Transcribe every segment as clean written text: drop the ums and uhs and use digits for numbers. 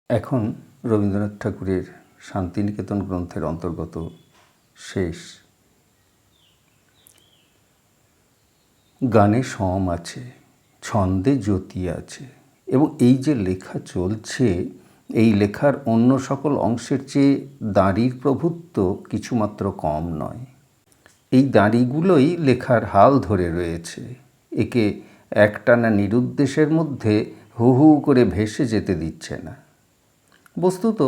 এখন রবীন্দ্রনাথ ঠাকুরের শান্তিনিকেতন গ্রন্থের অন্তর্গত শেষ গানে সম আছে, ছন্দে জ্যোতি আছে। এবং এই যে লেখা চলছে, এই লেখার অন্য সকল অংশের চেয়ে দাঁড়ির প্রভুত্ব কিছুমাত্র কম নয়। এই দাঁড়িগুলোই লেখার হাল ধরে রয়েছে, একে একটানা নিরুদ্দেশের মধ্যে হু হু করে ভেসে যেতে দিচ্ছে না। বস্তুত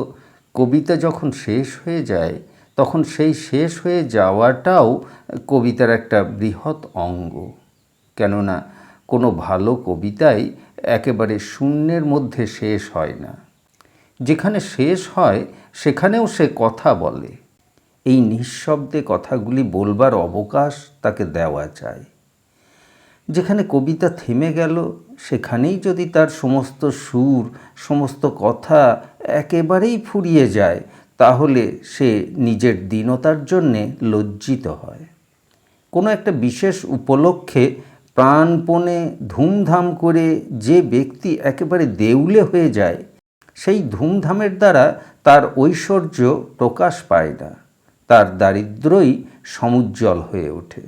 কবিতা যখন শেষ হয়ে যায়, তখন সেই শেষ হয়ে যাওয়াটাও কবিতার একটা বৃহৎ অঙ্গ। কেননা কোনো ভালো কবিতাই একেবারে শূন্যের মধ্যে শেষ হয় না। যেখানে শেষ হয় সেখানেও সে কথা বলে। এই নিঃশব্দে কথাগুলি বলবার অবকাশ তাকে দেওয়া চাই। যেখানে কবিতা থেমে গেল, সেখানেই যদি তার সমস্ত সুর, সমস্ত কথা একেবারেই ফুরিয়ে যায়, তাহলে সে নিজের দীনতার জন্যে লজ্জিত হয়। কোনো একটা বিশেষ উপলক্ষে প্রাণপণে ধুমধাম করে যে ব্যক্তি একেবারে দেউলে হয়ে যায়, সেই ধুমধামের দ্বারা তার ঐশ্বর্য প্রকাশ পায় না, তার দারিদ্র্যই সমুজ্জ্বল হয়ে ওঠে।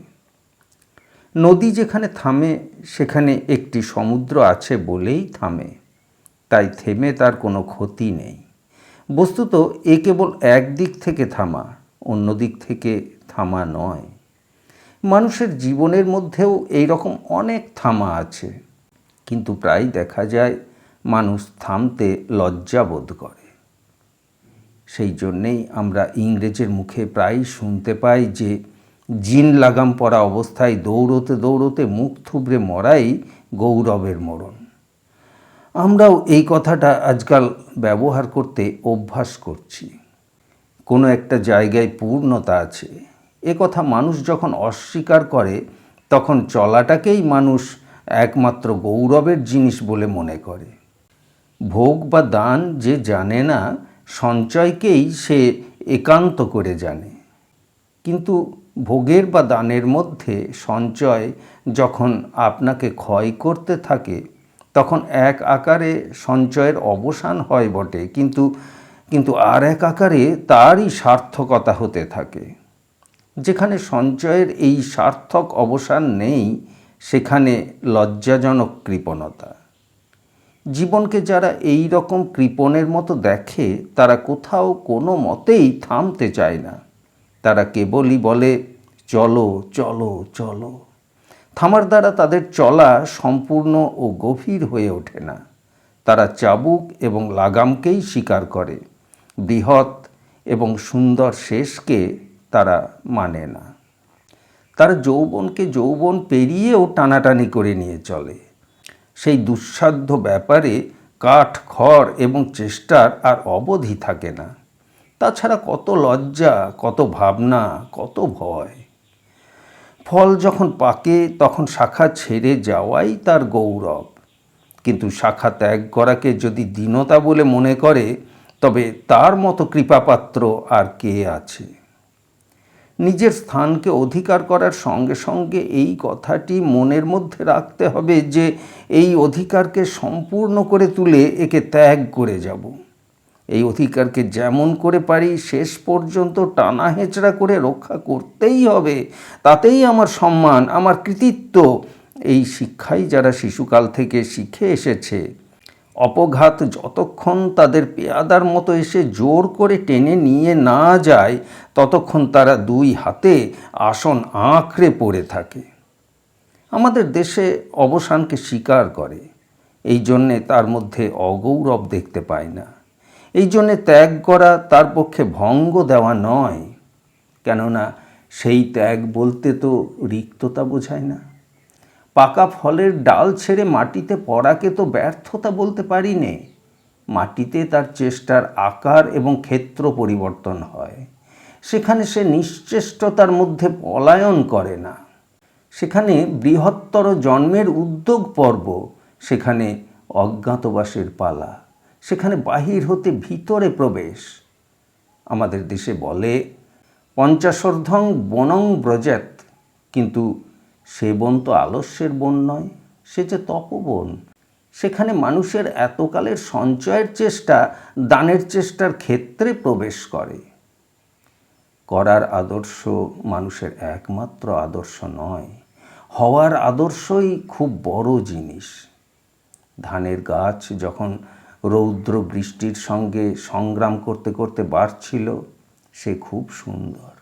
নদী যেখানে থামে, সেখানে একটি সমুদ্র আছে বলেই থামে, তাই থেমে তার কোনো ক্ষতি নেই। বস্তুত এ কেবল একদিক থেকে থামা, অন্য দিক থেকে থামা নয়। মানুষের জীবনের মধ্যেও এই রকম অনেক থামা আছে, কিন্তু প্রায় দেখা যায় মানুষ থামতে লজ্জাবোধ করে। সেই জন্যেই আমরা ইংরেজের মুখে প্রায়ই শুনতে পাই যে জিন লাগাম পরা অবস্থায় দৌড়তে দৌড়তে মুখ থুবড়ে মরাই গৌরবের মরণ। আমরাও এই কথাটা আজকাল ব্যবহার করতে অভ্যাস করছি। কোনো একটা জায়গায় পূর্ণতা আছে, এ কথা মানুষ যখন অস্বীকার করে, তখন চলাটাকেই মানুষ একমাত্র গৌরবের জিনিস বলে মনে করে। ভোগ বা দান যে জানে না, সঞ্চয়কেই সে একান্ত করে জানে। কিন্তু ভোগের বা দানের মধ্যে সঞ্চয় যখন আপনাকে ক্ষয় করতে থাকে, তখন এক আকারে সঞ্চয়ের অবসান হয় বটে, কিন্তু আর এক আকারে তারই সার্থকতা হতে থাকে। যেখানে সঞ্চয়ের এই সার্থক অবসান নেই, সেখানে লজ্জাজনক কৃপণতা। জীবনকে যারা এই রকম কৃপণের মতো দেখে, তারা কোথাও কোনো মতেই থামতে চায় না। তারা কেবলই বলে, চলো চলো চলো। থামার দ্বারা তাদের চলা সম্পূর্ণ ও গভীর হয়ে ওঠে না। তারা চাবুক এবং লাগামকেই স্বীকার করে, বৃহৎ এবং সুন্দর শেষকে তারা মানে না। তারা যৌবনকে যৌবন পেরিয়েও টানাটানি করে নিয়ে চলে। সেই দুঃসাধ্য ব্যাপারে কাঠ, খড় এবং চেষ্টার আর অবধি থাকে না। তাছাড়া কত লজ্জা, কত ভাবনা, কত ভয়। ফল যখন পাকে, তখন শাখা ছেড়ে যাওয়াই তার গৌরব। কিন্তু শাখা ত্যাগ করাকে যদি দীনতা বলে মনে করে, তবে তার মতো কৃপাপাত্র আর কে আছে? নিজের স্থানকে অধিকার করার সঙ্গে সঙ্গে এই কথাটি মনের মধ্যে রাখতে হবে যে এই অধিকারকে সম্পূর্ণ করে তুলে একে ত্যাগ করে যাব। এই অধিকারকে যেমন করে পারি শেষ পর্যন্ত টানা হেঁচড়া করে রক্ষা করতেই হবে, তাতেই আমার সম্মান, আমার কৃতিত্ব। এই শিক্ষাই যারা শিশুকাল থেকে শিখে এসেছে, অপঘাত যতক্ষণ তাদের পেয়াদার মতো এসে জোর করে টেনে নিয়ে না যায়, ততক্ষণ তারা দুই হাতে আসন আঁকড়ে পড়ে থাকে। আমাদের দেশে অবসানকে স্বীকার করে, এই জন্যে তার মধ্যে অগৌরব দেখতে পায় না। এই জন্যে ত্যাগ করা তার পক্ষে ভঙ্গ দেওয়া নয়, কেননা সেই ত্যাগ বলতে তো রিক্ততা বোঝায় না। পাকা ফলের ডাল ছেড়ে মাটিতে পড়াকে তো ব্যর্থতা বলতে পারি নে। মাটিতে তার চেষ্টার আকার এবং ক্ষেত্র পরিবর্তন হয়, সেখানে সে নিশ্চেষ্টতার মধ্যে পলায়ন করে না। সেখানে বৃহত্তর জন্মের উদ্যোগ পর্ব, সেখানে অজ্ঞাতবাসের পালা, সেখানে বাহির হতে ভিতরে প্রবেশ। আমাদের দেশে বলে, পঞ্চাশোর্ধ্বং বনং ব্রজেত, কিন্তু সে বন তো আলস্যের বন নয়, সে যে তপবন। সেখানে মানুষের এতকালের সঞ্চয়ের চেষ্টা দানের চেষ্টার ক্ষেত্রে প্রবেশ করে। করার আদর্শ মানুষের একমাত্র আদর্শ নয়, হওয়ার আদর্শই খুব বড় জিনিস। ধানের গাছ যখন রৌদ্র বৃষ্টির সঙ্গে সংগ্রাম করতে করতে বাড়ছিল, সে খুব সুন্দর।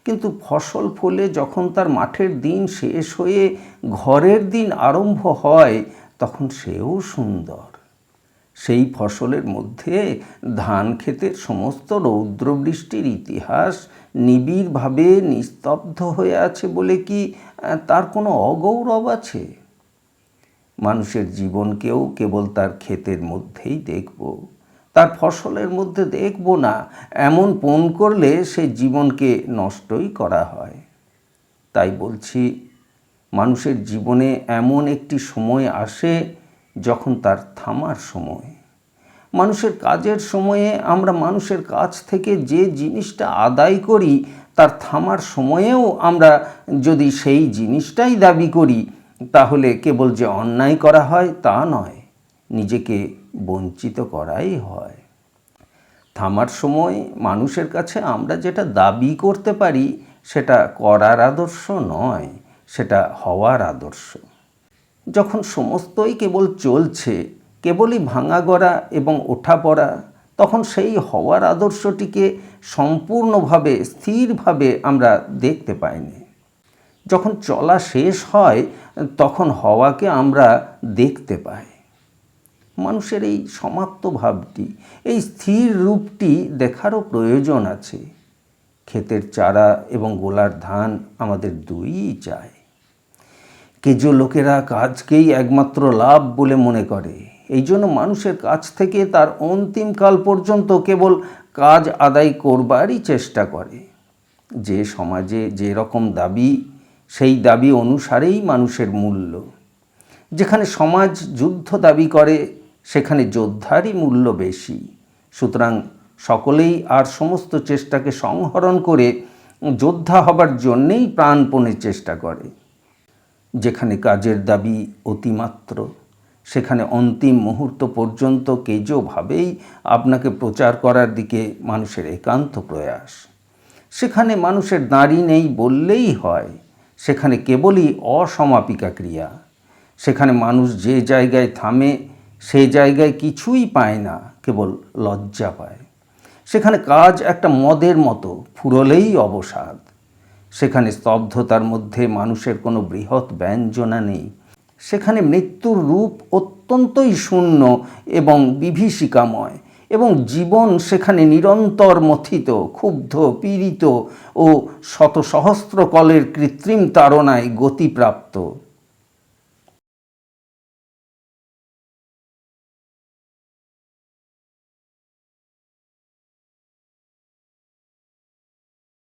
কিন্তু ফসল ফলে যখন তার মাঠের দিন শেষ হয়ে ঘরের দিন আরম্ভ হয়, তখন সেও সুন্দর। সেই ফসলের মধ্যে ধান ক্ষেতের সমস্ত রৌদ্র বৃষ্টির ইতিহাস নিবিড়ভাবে নিস্তব্ধ হয়ে আছে বলে কি তার কোনো অগৌরব আছে? মানুষের জীবনকেও কেবল তার ক্ষেতের মধ্যেই দেখব, তার ফসলের মধ্যে দেখব না, এমন পণ করলে সে জীবনকে নষ্টই করা হয়। তাই বলছি, মানুষের জীবনে এমন একটি সময় আসে যখন তার থামার সময়। মানুষের কাজের সময়ে আমরা মানুষের কাছ থেকে যে জিনিসটা আদায় করি, তার থামার সময়েও আমরা যদি সেই জিনিসটাই দাবি করি, তাহলে কেবল যে অন্যায় করা হয় তা নয়, নিজেকে বঞ্চিত করাই হয়। থামার সময় মানুষের কাছে আমরা যেটা দাবি করতে পারি, সেটা করার আদর্শ নয়, সেটা হওয়ার আদর্শ। যখন সমস্তই কেবল চলছে, কেবলই ভাঙা গড়া এবং ওঠা পড়া, তখন সেই হওয়ার আদর্শটিকে সম্পূর্ণভাবে স্থিরভাবে আমরা দেখতে পাইনি। যখন চলা শেষ হয়, তখন হওয়াকে আমরা দেখতে পাই। মানুষের এই সমাপ্ত ভাবটি, এই স্থির রূপটি দেখারও প্রয়োজন আছে। ক্ষেতের চারা এবং গোলার ধান আমাদের দুইই চায়। কেজো লোকেরা কাজকেই একমাত্র লাভ বলে মনে করে, এই জন্য মানুষের কাছ থেকে তার অন্তিমকাল পর্যন্ত কেবল কাজ আদায় করবারই চেষ্টা করে। যে সমাজে যে রকম দাবি, সেই দাবি অনুসারেই মানুষের মূল্য। যেখানে সমাজ যুদ্ধ দাবি করে, সেখানে যোদ্ধারই মূল্য বেশি। সুতরাং সকলেই আর সমস্ত চেষ্টাকে সংহরণ করে যোদ্ধা হবার জন্যেই প্রাণপণে চেষ্টা করে। যেখানে কাজের দাবি অতিমাত্র, সেখানে অন্তিম মুহূর্ত পর্যন্ত কেজোভাবেই আপনাকে প্রচার করার দিকে মানুষের একান্ত প্রয়াস। সেখানে মানুষের দাঁড়ি নেই বললেই হয়, সেখানে কেবলই অসমাপিকা ক্রিয়া। সেখানে মানুষ যে জায়গায় থামে, সে জায়গায় কিছুই পায় না, কেবল লজ্জা পায়। সেখানে কাজ একটা মদের মতো, ফুরলেই অবসাদ। সেখানে স্তব্ধতার মধ্যে মানুষের কোনো বৃহৎ ব্যঞ্জনা নেই। সেখানে মৃত্যুর রূপ অত্যন্তই শূন্য এবং বিভীষিকাময়, এবং জীবন সেখানে নিরন্তর মথিত, ক্ষুব্ধ, পীড়িত ও শত সহস্র কলের কৃত্রিম তাড়নায় গতিপ্রাপ্ত।